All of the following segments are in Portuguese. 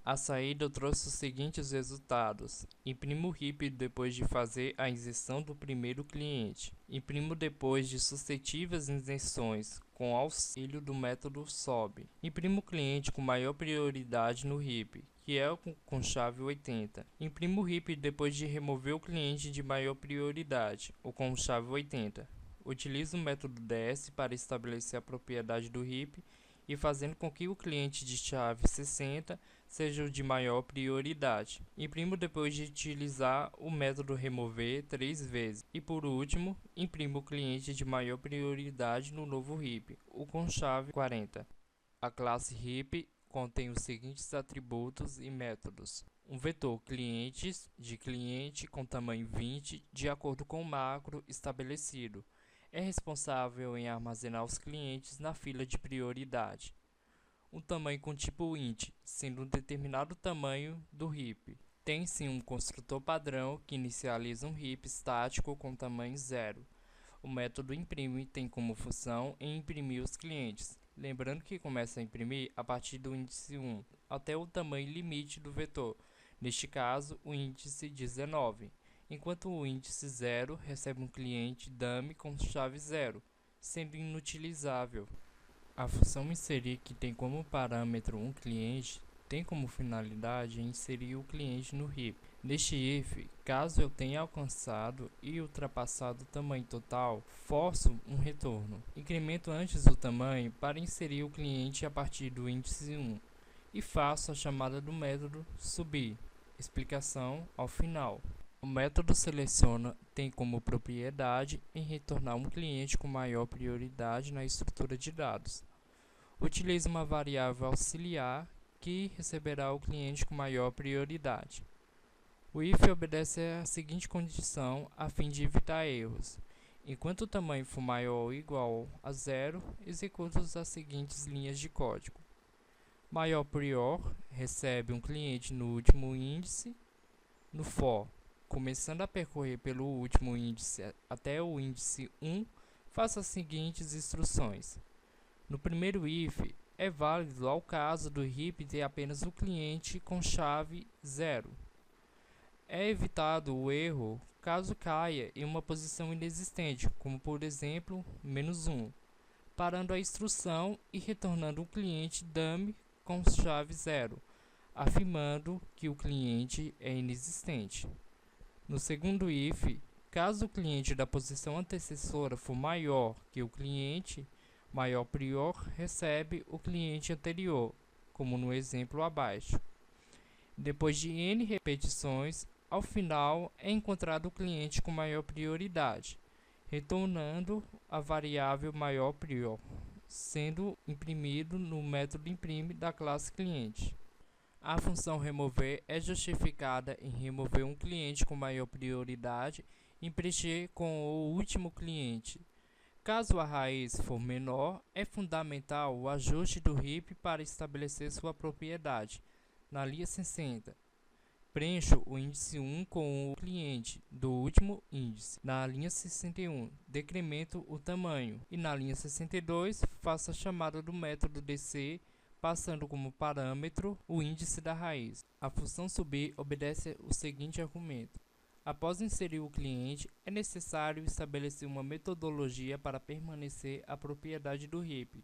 A saída trouxe os seguintes resultados: imprimo o heap depois de fazer a injeção do primeiro cliente. Imprimo depois de sucessivas injeções, com auxílio do método SOB. Imprimo o cliente com maior prioridade no heap, que é com chave 80. Imprimo o heap depois de remover o cliente de maior prioridade, ou com chave 80. Utilizo o método DS para estabelecer a propriedade do heap e fazendo com que o cliente de chave 60 seja o de maior prioridade. Imprimo depois de utilizar o método remover 3 vezes. E por último, imprimo o cliente de maior prioridade no novo heap, o com chave 40. A classe heap contém os seguintes atributos e métodos: um vetor clientes de cliente com tamanho 20 de acordo com o macro estabelecido. É responsável em armazenar os clientes na fila de prioridade. Um tamanho com tipo int, sendo um determinado tamanho do heap. Tem-se um construtor padrão que inicializa um heap estático com tamanho 0. O método imprime tem como função imprimir os clientes, lembrando que começa a imprimir a partir do índice 1 até o tamanho limite do vetor, neste caso o índice 19, enquanto o índice 0 recebe um cliente dummy com chave 0, sendo inutilizável. A função inserir, que tem como parâmetro um cliente, tem como finalidade inserir o cliente no heap. Neste if, caso eu tenha alcançado e ultrapassado o tamanho total, forço um retorno. Incremento antes do tamanho para inserir o cliente a partir do índice 1 e faço a chamada do método subir. Explicação ao final. O método seleciona tem como propriedade em retornar um cliente com maior prioridade na estrutura de dados. Utiliza uma variável auxiliar que receberá o cliente com maior prioridade. O if obedece à seguinte condição a fim de evitar erros. Enquanto o tamanho for maior ou igual a 0, executa as seguintes linhas de código. Maior prior recebe um cliente no último índice. No for, começando a percorrer pelo último índice até o índice 1, faça as seguintes instruções. No primeiro if, é válido ao caso do heap ter apenas o cliente com chave 0. É evitado o erro caso caia em uma posição inexistente, como por exemplo, -1, parando a instrução e retornando o cliente dummy com chave 0, afirmando que o cliente é inexistente. No segundo if, caso o cliente da posição antecessora for maior que o cliente, maior prior recebe o cliente anterior, como no exemplo abaixo. Depois de n repetições, ao final é encontrado o cliente com maior prioridade, retornando a variável maior prior, sendo imprimido no método imprime da classe cliente. A função remover é justificada em remover um cliente com maior prioridade e preencher com o último cliente. Caso a raiz for menor, é fundamental o ajuste do heap para estabelecer sua propriedade. Na linha 60, preencho o índice 1 com o cliente do último índice. Na linha 61, decremento o tamanho. E na linha 62, faço a chamada do método descer, passando como parâmetro o índice da raiz. A função subir obedece o seguinte argumento. Após inserir o cliente, é necessário estabelecer uma metodologia para permanecer a propriedade do heap,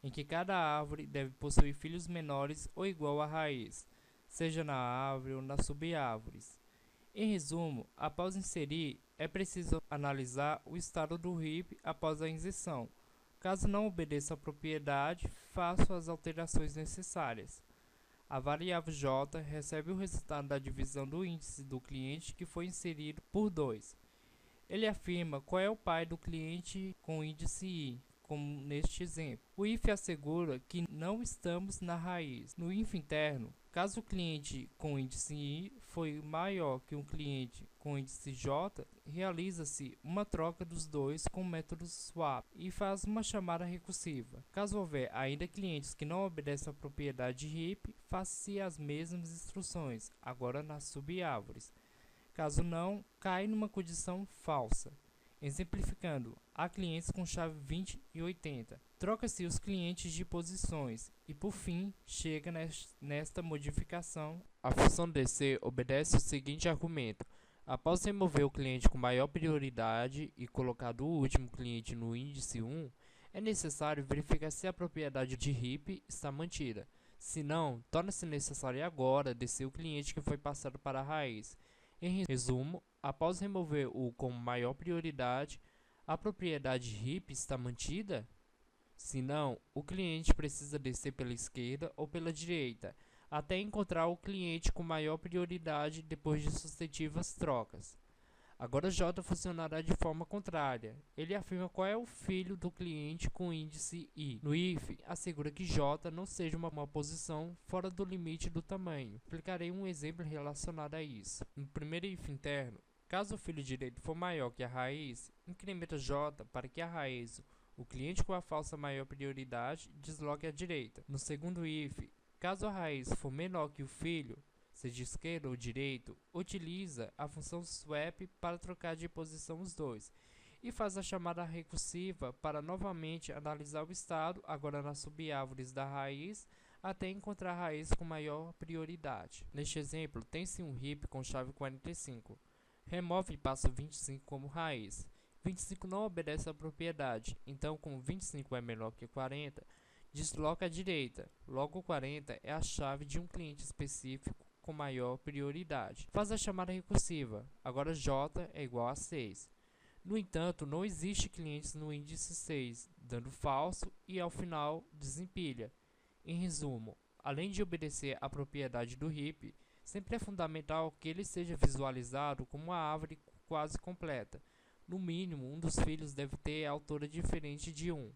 em que cada árvore deve possuir filhos menores ou igual à raiz, seja na árvore ou nas subárvores. Em resumo, após inserir, é preciso analisar o estado do heap após a injeção. Caso não obedeça a propriedade, faço as alterações necessárias. A variável j recebe o resultado da divisão do índice do cliente que foi inserido por 2. Ele afirma qual é o pai do cliente com o índice i, como neste exemplo. O if assegura que não estamos na raiz. No if interno, caso o cliente com índice i foi maior que um cliente com índice j, realiza-se uma troca dos dois com o método swap e faz uma chamada recursiva. Caso houver ainda clientes que não obedecem à propriedade de heap, faça-se as mesmas instruções, agora nas subárvores. Caso não, cai numa condição falsa. Exemplificando, há clientes com chave 20 e 80. Troca-se os clientes de posições e, por fim, chega nesta modificação. A função DC obedece o seguinte argumento. Após remover o cliente com maior prioridade e colocado o último cliente no índice 1, é necessário verificar se a propriedade de heap está mantida. Se não, torna-se necessário agora descer o cliente que foi passado para a raiz. Em resumo, após remover o com maior prioridade, a propriedade heap está mantida? Se não, o cliente precisa descer pela esquerda ou pela direita, até encontrar o cliente com maior prioridade depois de sucessivas trocas. Agora J funcionará de forma contrária. Ele afirma qual é o filho do cliente com índice I. No if, assegura que J não seja uma posição fora do limite do tamanho. Explicarei um exemplo relacionado a isso. No primeiro if interno, caso o filho direito for maior que a raiz, incrementa J para que a raiz, o cliente com a falsa maior prioridade, desloque à direita. No segundo if, caso a raiz for menor que o filho, seja esquerdo ou direito, utiliza a função swap para trocar de posição os dois e faz a chamada recursiva para novamente analisar o estado, agora nas subárvores da raiz, até encontrar a raiz com maior prioridade. Neste exemplo, tem-se um heap com chave 45. Remove e passa 25 como raiz. 25 não obedece à propriedade, então como 25 é menor que 40, desloca à direita. Logo 40 é a chave de um cliente específico com maior prioridade. Faz a chamada recursiva, agora J é igual a 6. No entanto, não existe clientes no índice 6, dando falso e ao final desempilha. Em resumo, além de obedecer à propriedade do heap, sempre é fundamental que ele seja visualizado como uma árvore quase completa. No mínimo, um dos filhos deve ter a altura diferente de 1.